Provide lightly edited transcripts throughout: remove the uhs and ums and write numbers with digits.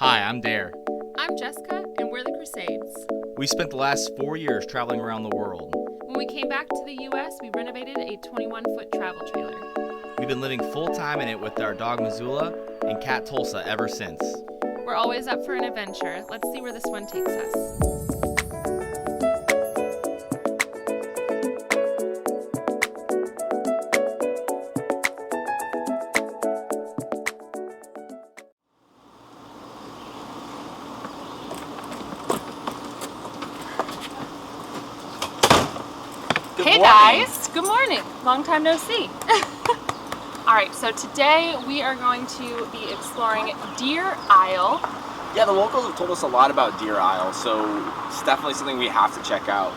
Hi, I'm Dare. I'm Jessica, and we're the Crusades. We spent the last 4 years traveling around the world. When we came back to the U.S., we renovated a 21-foot travel trailer. We've been living full-time in it with our dog Missoula and cat Tulsa ever since. We're always up for an adventure. Let's see where this one takes us. Hey guys, good morning. Long time no see. Alright, so today we are going to be exploring Deer Isle. Yeah, the locals have told us a lot about Deer Isle, so it's definitely something we have to check out.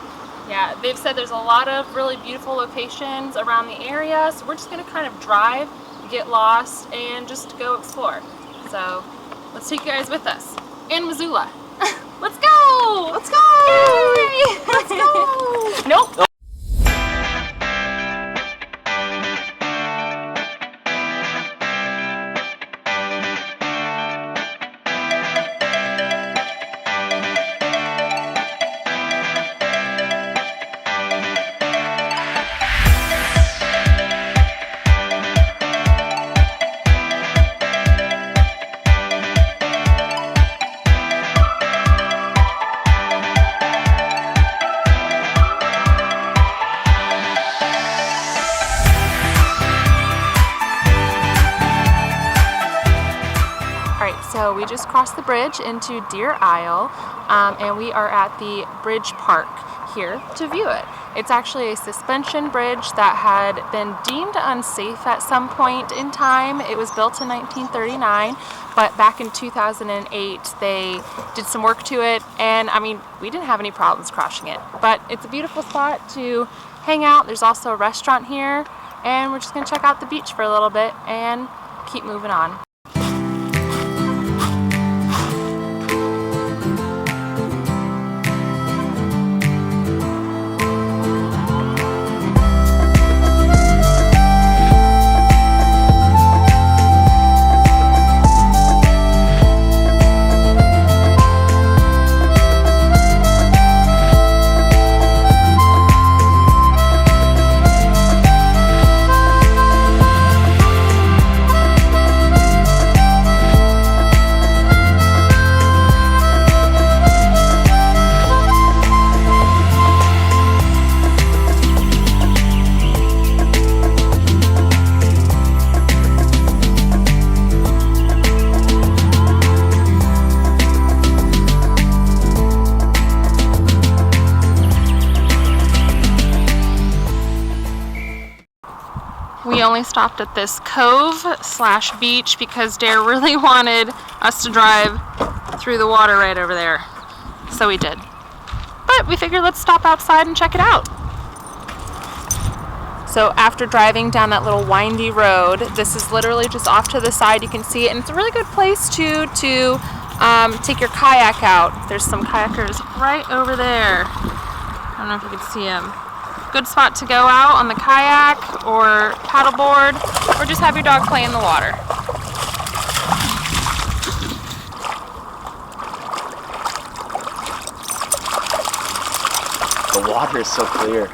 Yeah, they've said there's a lot of really beautiful locations around the area, so we're just going to kind of drive, get lost, and just go explore. So let's take you guys with us. And Missoula. Let's go! Let's go! Yay! Let's go! Nope. So we just crossed the bridge into Deer Isle, and we are at the bridge park here to view it. It's actually a suspension bridge that had been deemed unsafe at some point in time. It was built in 1939, but back in 2008 they did some work to it, and I mean, we didn't have any problems crossing it. But it's a beautiful spot to hang out. There's also a restaurant here, and we're just gonna check out the beach for a little bit and keep moving on. We only stopped at this cove/beach because Dare really wanted us to drive through the water right over there. So we did. But we figured let's stop outside and check it out. So after driving down that little windy road, this is literally just off to the side. You can see it, and it's a really good place to take your kayak out. There's some kayakers right over there. I don't know if you can see them. Good spot to go out on the kayak or paddleboard, or just have your dog play in the water. The water is so clear.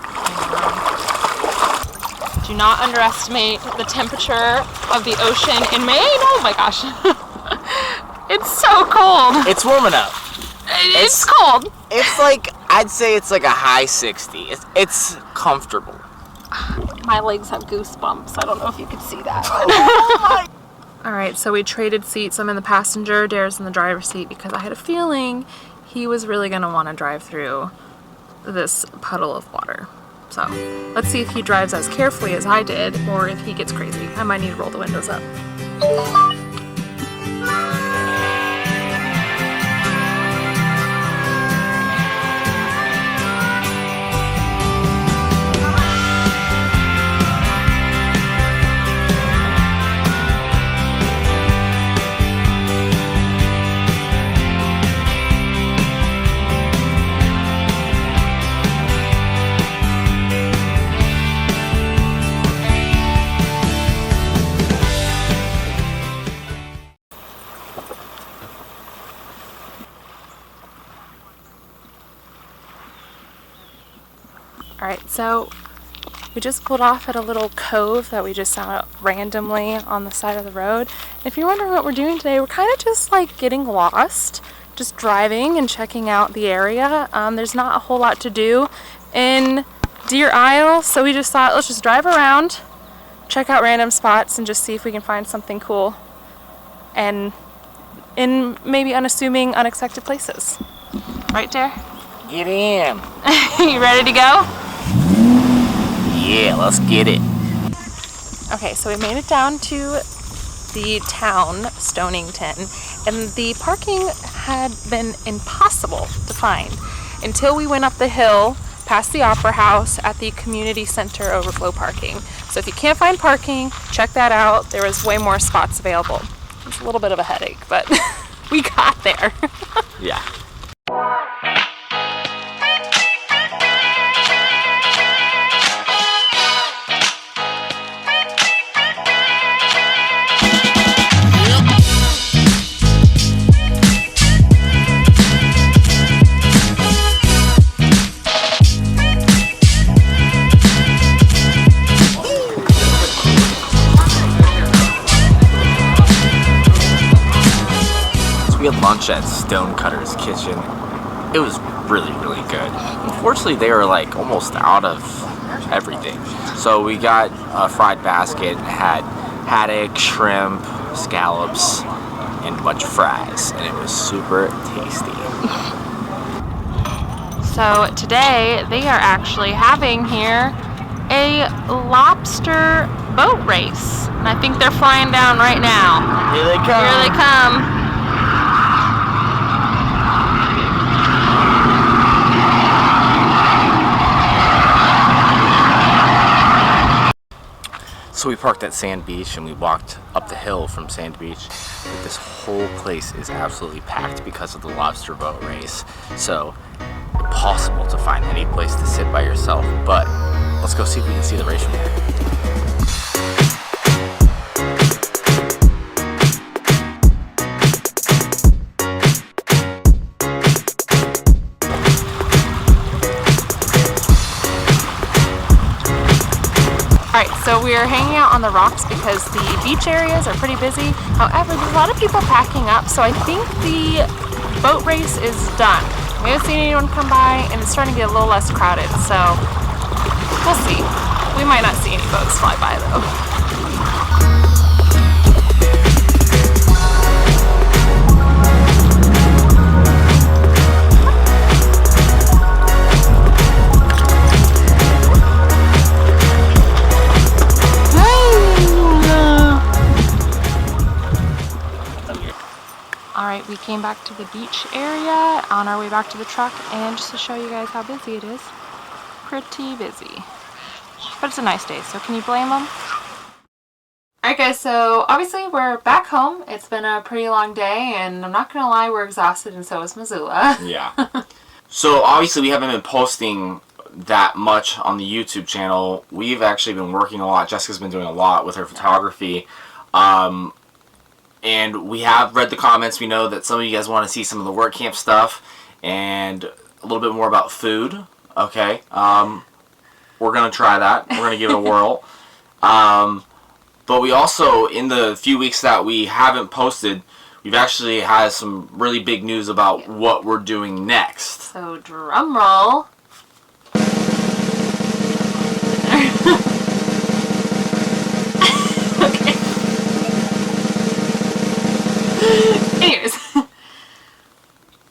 Do not underestimate the temperature of the ocean in Maine. Oh my gosh. It's so cold. It's warming up. It's cold. It's like, I'd say it's like a high 60. It's comfortable. My legs have goosebumps. I don't know if you could see that. Alright, so we traded seats. I'm in the passenger, Dare's in the driver's seat, because I had a feeling he was really going to want to drive through this puddle of water. So let's see if he drives as carefully as I did, or if he gets crazy. I might need to roll the windows up. Alright, so we just pulled off at a little cove that we just saw randomly on the side of the road. If you're wondering what we're doing today, we're kind of just like getting lost, just driving and checking out the area. There's not a whole lot to do in Deer Isle, so we just thought let's just drive around, check out random spots, and just see if we can find something cool and in maybe unassuming, unexpected places. Right, Dare? Get in. You ready to go? Yeah, let's get it. Okay, so we made it down to the town, Stonington, and the parking had been impossible to find until we went up the hill past the Opera House at the community center overflow parking. So if you can't find parking, check that out. There was way more spots available. It's a little bit of a headache, but we got there. Yeah. We had lunch at Stonecutter's Kitchen. It was really, really good. Unfortunately, they were like almost out of everything. So we got a fried basket, had haddock, shrimp, scallops, and a bunch of fries, and it was super tasty. So today they are actually having here a lobster boat race. And I think they're flying down right now. Here they come. Here they come. So we parked at Sand Beach and we walked up the hill from Sand Beach. This whole place is absolutely packed because of the lobster boat race. So impossible to find any place to sit by yourself. But let's go see if we can see the race from here. Alright, so we are hanging out on the rocks because the beach areas are pretty busy. However, there's a lot of people packing up, so I think the boat race is done. We haven't seen anyone come by, and it's starting to get a little less crowded, so we'll see. We might not see any boats fly by, though. Alright, we came back to the beach area on our way back to the truck, and just to show you guys how busy it is, pretty busy. But it's a nice day, so can you blame them? Alright guys, so obviously we're back home. It's been a pretty long day, and I'm not gonna lie, we're exhausted, and so is Missoula. Yeah. So obviously we haven't been posting that much on the YouTube channel. We've actually been working a lot. Jessica's been doing a lot with her photography. And we have read the comments. We know that some of you guys want to see some of the work camp stuff and a little bit more about food. Okay. We're going to try that. We're going to give it a whirl. But we also, in the few weeks that we haven't posted, we've actually had some really big news about what we're doing next. So drum roll. Anyways,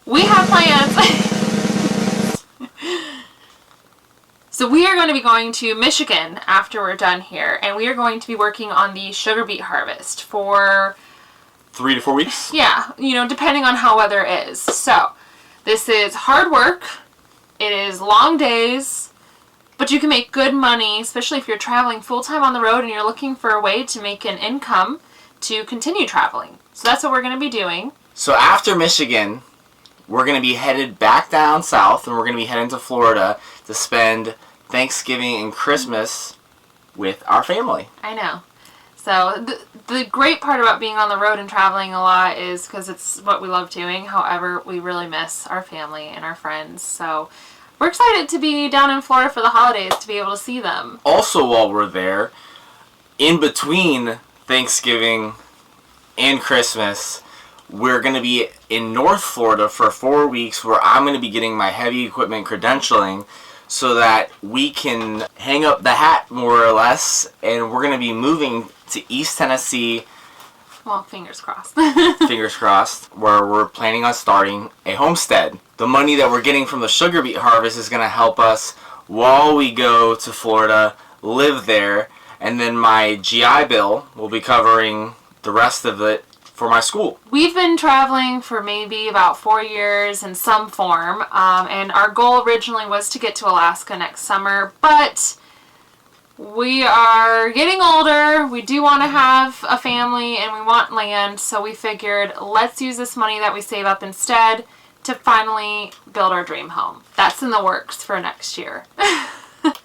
we have plans. So we are going to be going to Michigan after we're done here, and we are going to be working on the sugar beet harvest for 3 to 4 weeks? Yeah, you know, depending on how weather is. So this is hard work. It is long days, but you can make good money, especially if you're traveling full-time on the road and you're looking for a way to make an income to continue traveling. So that's what we're going to be doing. So after Michigan, we're going to be headed back down south, and we're going to be heading to Florida to spend Thanksgiving and Christmas with our family. I know. So the great part about being on the road and traveling a lot is because it's what we love doing. However, we really miss our family and our friends. So we're excited to be down in Florida for the holidays to be able to see them. Also, while we're there, in between Thanksgiving and Christmas, we're going to be in North Florida for 4 weeks where I'm going to be getting my heavy equipment credentialing so that we can hang up the hat more or less, and we're going to be moving to East Tennessee. Well, fingers crossed. Fingers crossed, where we're planning on starting a homestead. The money that we're getting from the sugar beet harvest is going to help us while we go to Florida, live there, and then my GI Bill will be covering the rest of it for my school. We've been traveling for maybe about 4 years in some form, and our goal originally was to get to Alaska next summer, but we are getting older, we do want to have a family, and we want land, so we figured let's use this money that we save up instead to finally build our dream home. That's in the works for next year.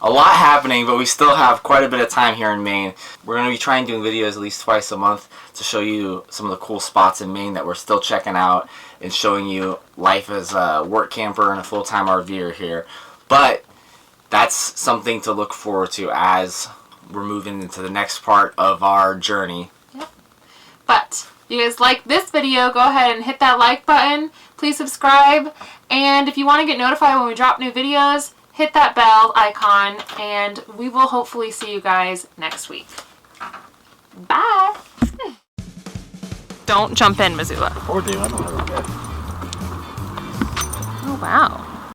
A lot happening, but we still have quite a bit of time here in Maine. We're going to be trying doing videos at least twice a month to show you some of the cool spots in Maine that we're still checking out and showing you life as a work camper and a full-time RVer here. But that's something to look forward to as we're moving into the next part of our journey. Yep. But if you guys like this video, go ahead and hit that like button. Please subscribe. And if you want to get notified when we drop new videos, hit that bell icon, and we will hopefully see you guys next week. Bye! Don't jump in, Missoula. Or do I don't know. Oh, wow.